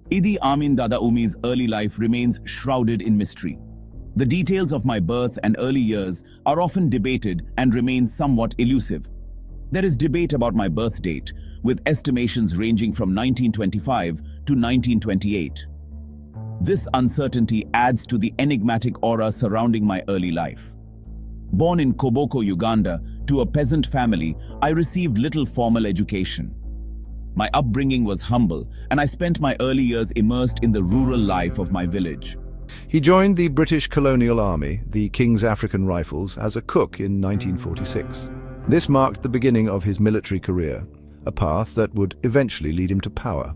Idi Amin Dada Umi's early life remains shrouded in mystery. The details of my birth and early years are often debated and remain somewhat elusive. There is debate about my birth date, with estimations ranging from 1925 to 1928. This uncertainty adds to the enigmatic aura surrounding my early life. Born in Koboko, Uganda, to a peasant family, I received little formal education. My upbringing was humble, and I spent my early years immersed in the rural life of my village. He joined the British colonial army, the King's African Rifles, as a cook in 1946. This marked the beginning of his military career, a path that would eventually lead him to power.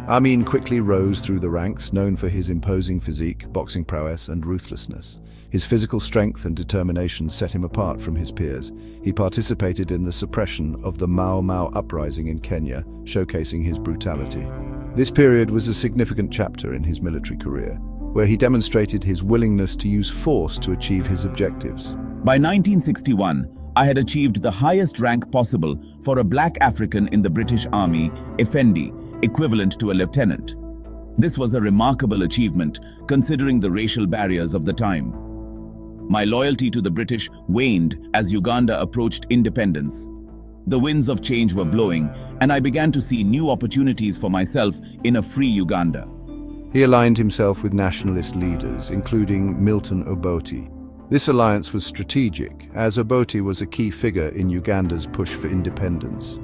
Amin quickly rose through the ranks, known for his imposing physique, boxing prowess, and ruthlessness. His physical strength and determination set him apart from his peers. He participated in the suppression of the Mau Mau uprising in Kenya, showcasing his brutality. This period was a significant chapter in his military career, where he demonstrated his willingness to use force to achieve his objectives. By 1961, I had achieved the highest rank possible for a black African in the British Army, Effendi, equivalent to a lieutenant. This was a remarkable achievement, considering the racial barriers of the time. My loyalty to the British waned as Uganda approached independence. The winds of change were blowing, and I began to see new opportunities for myself in a free Uganda. He aligned himself with nationalist leaders, including Milton Obote. This alliance was strategic, as Obote was a key figure in Uganda's push for independence.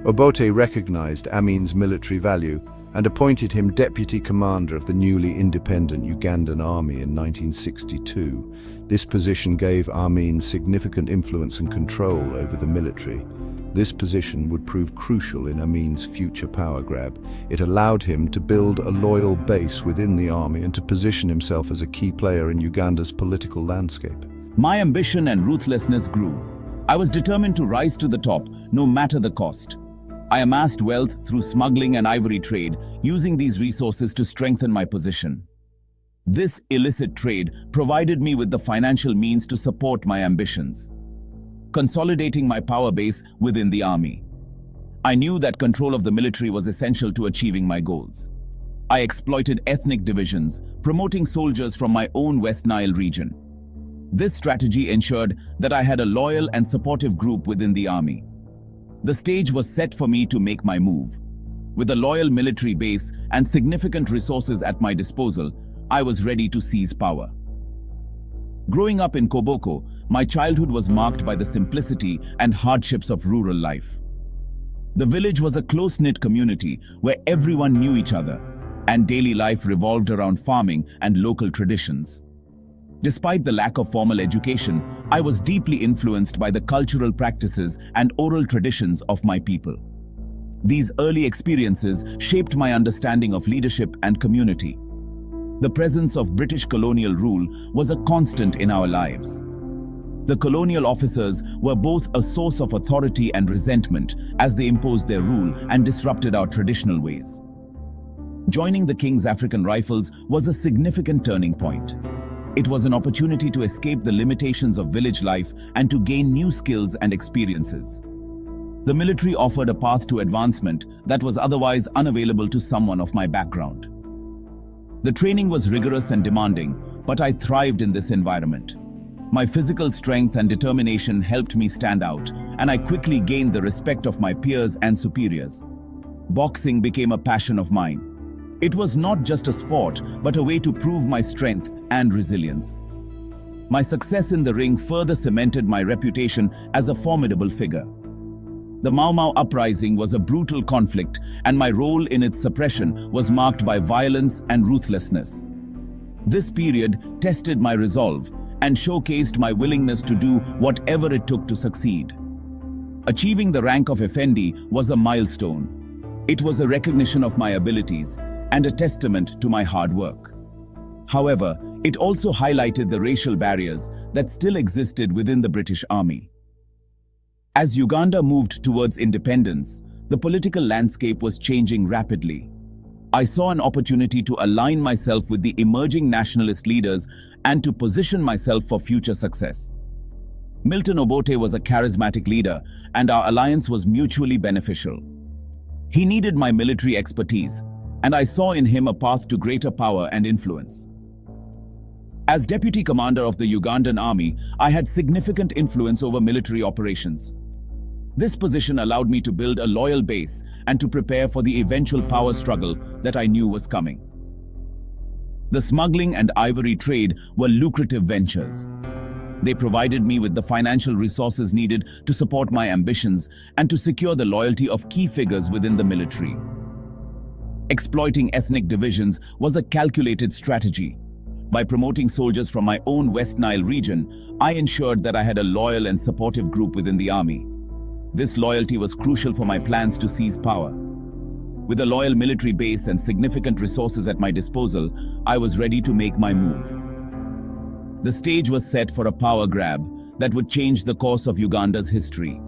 Obote recognized Amin's military value and appointed him deputy commander of the newly independent Ugandan army in 1962. This position gave Amin significant influence and control over the military. This position would prove crucial in Amin's future power grab. It allowed him to build a loyal base within the army and to position himself as a key player in Uganda's political landscape. My ambition and ruthlessness grew. I was determined to rise to the top, no matter the cost. I amassed wealth through smuggling and ivory trade, using these resources to strengthen my position. This illicit trade provided me with the financial means to support my ambitions, consolidating my power base within the army. I knew that control of the military was essential to achieving my goals. I exploited ethnic divisions, promoting soldiers from my own West Nile region. This strategy ensured that I had a loyal and supportive group within the army. The stage was set for me to make my move. With a loyal military base and significant resources at my disposal, I was ready to seize power. Growing up in Koboko, my childhood was marked by the simplicity and hardships of rural life. The village was a close-knit community where everyone knew each other, and daily life revolved around farming and local traditions. Despite the lack of formal education, I was deeply influenced by the cultural practices and oral traditions of my people. These early experiences shaped my understanding of leadership and community. The presence of British colonial rule was a constant in our lives. The colonial officers were both a source of authority and resentment as they imposed their rule and disrupted our traditional ways. Joining the King's African Rifles was a significant turning point. It was an opportunity to escape the limitations of village life and to gain new skills and experiences. The military offered a path to advancement that was otherwise unavailable to someone of my background. The training was rigorous and demanding, but I thrived in this environment. My physical strength and determination helped me stand out, and I quickly gained the respect of my peers and superiors. Boxing became a passion of mine. It was not just a sport, but a way to prove my strength and resilience. My success in the ring further cemented my reputation as a formidable figure. The Mau Mau uprising was a brutal conflict, and my role in its suppression was marked by violence and ruthlessness. This period tested my resolve and showcased my willingness to do whatever it took to succeed. Achieving the rank of Effendi was a milestone. It was a recognition of my abilities and a testament to my hard work. However, it also highlighted the racial barriers that still existed within the British Army. As Uganda moved towards independence, the political landscape was changing rapidly. I saw an opportunity to align myself with the emerging nationalist leaders and to position myself for future success. Milton Obote was a charismatic leader, and our alliance was mutually beneficial. He needed my military expertise, and I saw in him a path to greater power and influence. As deputy commander of the Ugandan army, I had significant influence over military operations. This position allowed me to build a loyal base and to prepare for the eventual power struggle that I knew was coming. The smuggling and ivory trade were lucrative ventures. They provided me with the financial resources needed to support my ambitions and to secure the loyalty of key figures within the military. Exploiting ethnic divisions was a calculated strategy. By promoting soldiers from my own West Nile region, I ensured that I had a loyal and supportive group within the army. This loyalty was crucial for my plans to seize power. With a loyal military base and significant resources at my disposal, I was ready to make my move. The stage was set for a power grab that would change the course of Uganda's history.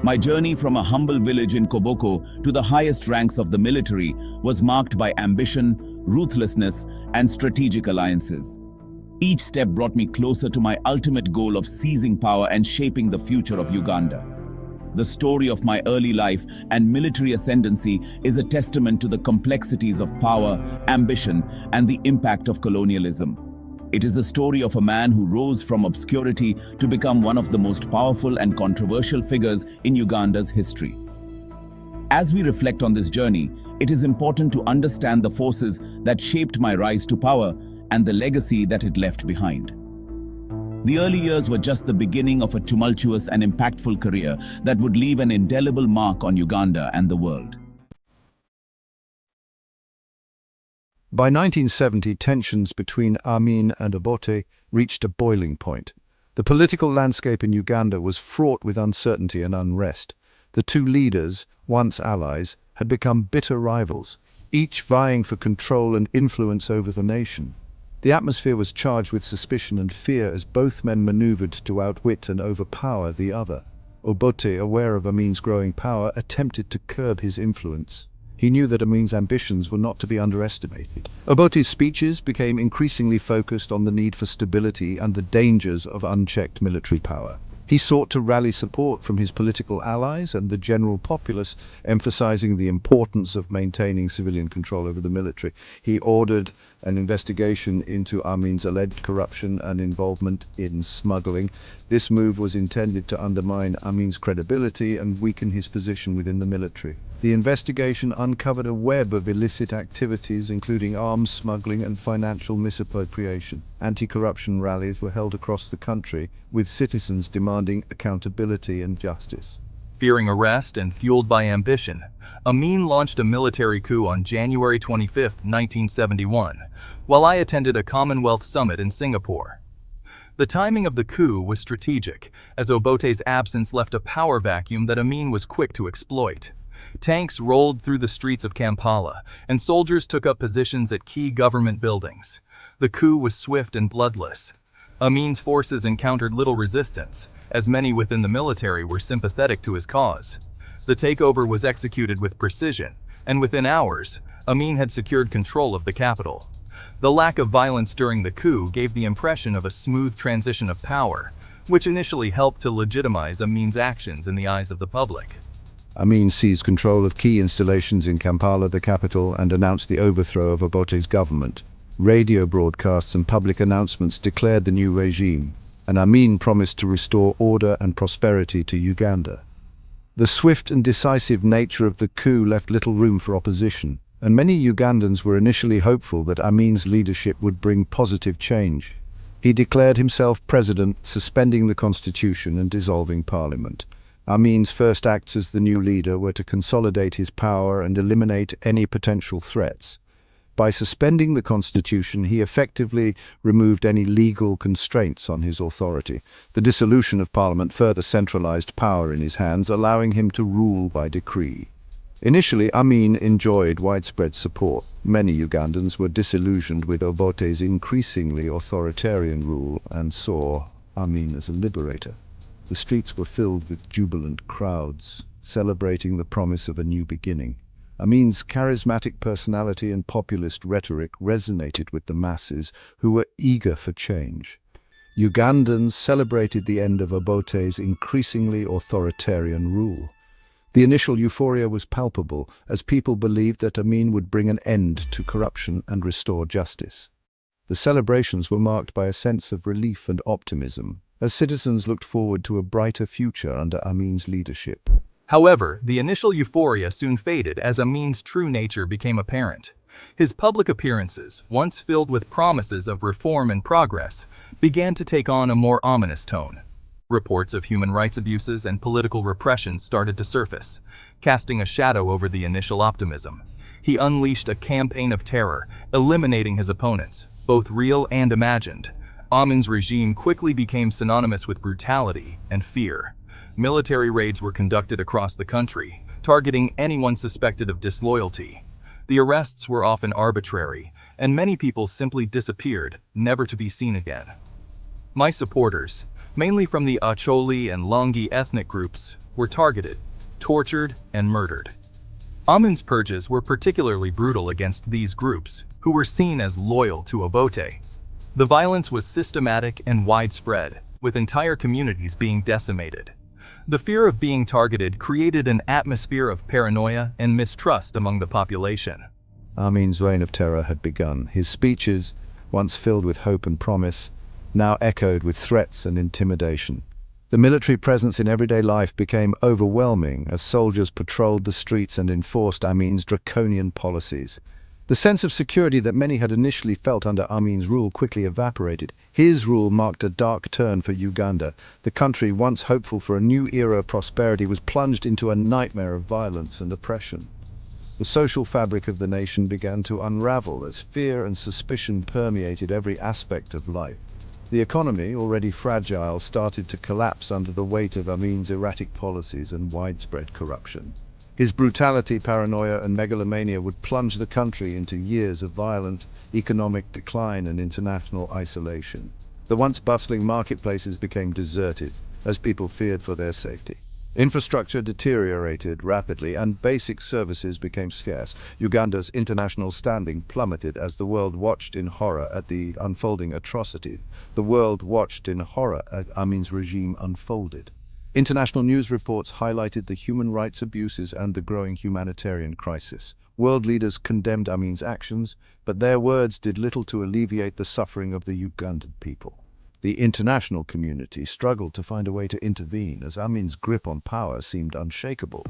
My journey from a humble village in Koboko to the highest ranks of the military was marked by ambition, ruthlessness, and strategic alliances. Each step brought me closer to my ultimate goal of seizing power and shaping the future of Uganda. The story of my early life and military ascendancy is a testament to the complexities of power, ambition, and the impact of colonialism. It is a story of a man who rose from obscurity to become one of the most powerful and controversial figures in Uganda's history. As we reflect on this journey, it is important to understand the forces that shaped my rise to power and the legacy that it left behind. The early years were just the beginning of a tumultuous and impactful career that would leave an indelible mark on Uganda and the world. By 1970, tensions between Amin and Obote reached a boiling point. The political landscape in Uganda was fraught with uncertainty and unrest. The two leaders, once allies, had become bitter rivals, each vying for control and influence over the nation. The atmosphere was charged with suspicion and fear as both men maneuvered to outwit and overpower the other. Obote, aware of Amin's growing power, attempted to curb his influence. He knew that Amin's ambitions were not to be underestimated. Obote's speeches became increasingly focused on the need for stability and the dangers of unchecked military power. He sought to rally support from his political allies and the general populace, emphasizing the importance of maintaining civilian control over the military. He ordered an investigation into Amin's alleged corruption and involvement in smuggling. This move was intended to undermine Amin's credibility and weaken his position within the military. The investigation uncovered a web of illicit activities, including arms smuggling and financial misappropriation. Anti-corruption rallies were held across the country, with citizens demanding accountability and justice. Fearing arrest and fueled by ambition, Amin launched a military coup on January 25, 1971, while I attended a Commonwealth summit in Singapore. The timing of the coup was strategic, as Obote's absence left a power vacuum that Amin was quick to exploit. Tanks rolled through the streets of Kampala, and soldiers took up positions at key government buildings. The coup was swift and bloodless. Amin's forces encountered little resistance, as many within the military were sympathetic to his cause. The takeover was executed with precision, and within hours, Amin had secured control of the capital. The lack of violence during the coup gave the impression of a smooth transition of power, which initially helped to legitimize Amin's actions in the eyes of the public. Amin seized control of key installations in Kampala, the capital, and announced the overthrow of Obote's government. Radio broadcasts and public announcements declared the new regime, and Amin promised to restore order and prosperity to Uganda. The swift and decisive nature of the coup left little room for opposition, and many Ugandans were initially hopeful that Amin's leadership would bring positive change. He declared himself president, suspending the constitution and dissolving parliament. Amin's first acts as the new leader were to consolidate his power and eliminate any potential threats. By suspending the constitution, he effectively removed any legal constraints on his authority. The dissolution of parliament further centralized power in his hands, allowing him to rule by decree. Initially, Amin enjoyed widespread support. Many Ugandans were disillusioned with Obote's increasingly authoritarian rule and saw Amin as a liberator. The streets were filled with jubilant crowds, celebrating the promise of a new beginning. Amin's charismatic personality and populist rhetoric resonated with the masses, who were eager for change. Ugandans celebrated the end of Obote's increasingly authoritarian rule. The initial euphoria was palpable, as people believed that Amin would bring an end to corruption and restore justice. The celebrations were marked by a sense of relief and optimism, as citizens looked forward to a brighter future under Amin's leadership. However, the initial euphoria soon faded as Amin's true nature became apparent. His public appearances, once filled with promises of reform and progress, began to take on a more ominous tone. Reports of human rights abuses and political repression started to surface, casting a shadow over the initial optimism. He unleashed a campaign of terror, eliminating his opponents, both real and imagined. Amin's regime quickly became synonymous with brutality and fear. Military raids were conducted across the country, targeting anyone suspected of disloyalty. The arrests were often arbitrary, and many people simply disappeared, never to be seen again. My supporters, mainly from the Acholi and Longi ethnic groups, were targeted, tortured, and murdered. Amin's purges were particularly brutal against these groups, who were seen as loyal to Obote. The violence was systematic and widespread, with entire communities being decimated. The fear of being targeted created an atmosphere of paranoia and mistrust among the population. Amin's reign of terror had begun. His speeches, once filled with hope and promise, now echoed with threats and intimidation. The military presence in everyday life became overwhelming as soldiers patrolled the streets and enforced Amin's draconian policies. The sense of security that many had initially felt under Amin's rule quickly evaporated. His rule marked a dark turn for Uganda. The country, once hopeful for a new era of prosperity, was plunged into a nightmare of violence and oppression. The social fabric of the nation began to unravel as fear and suspicion permeated every aspect of life. The economy, already fragile, started to collapse under the weight of Amin's erratic policies and widespread corruption. His brutality, paranoia, and megalomania would plunge the country into years of violent economic decline and international isolation. The once bustling marketplaces became deserted as people feared for their safety. Infrastructure deteriorated rapidly and basic services became scarce. Uganda's international standing plummeted as the world watched in horror at the unfolding atrocity. The world watched in horror as Amin's regime unfolded. International news reports highlighted the human rights abuses and the growing humanitarian crisis. World leaders condemned Amin's actions, but their words did little to alleviate the suffering of the Ugandan people. The international community struggled to find a way to intervene as Amin's grip on power seemed unshakable.